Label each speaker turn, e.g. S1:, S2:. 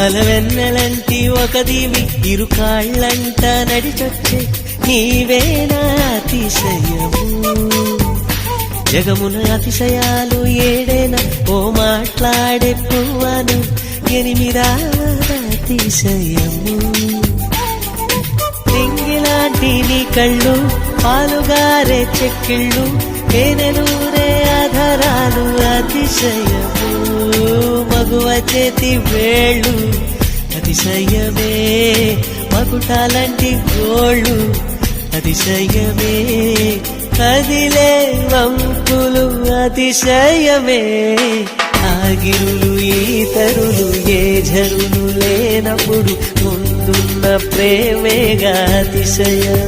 S1: అలవెన్నెలంటి ఒక దీవి ఇరుకాళ్ళంట నడిచొచ్చే నీవేనా అతిశయము. జగమున అతిశయాలు ఏడేనా ఓ మాట్లాడే పువ్వను ఎనిమిదావ అతిశయము. నింగిలాంటి నీ కళ్ళు పాలుగారే చెక్కిళ్ళు తేనెలూరే ఆధారాలు అతిశయము. మగువ చేతి వేళ్ళు అతిశయమే, మకుటాలంటి గోళ్ళు అతిశయమే, కదిలే వంపులు అతిశయమే. ఆగిరులు ఈతరులు ఏ జరులు లేనప్పుడు ముందున్న ప్రేమేగా అతిశయం.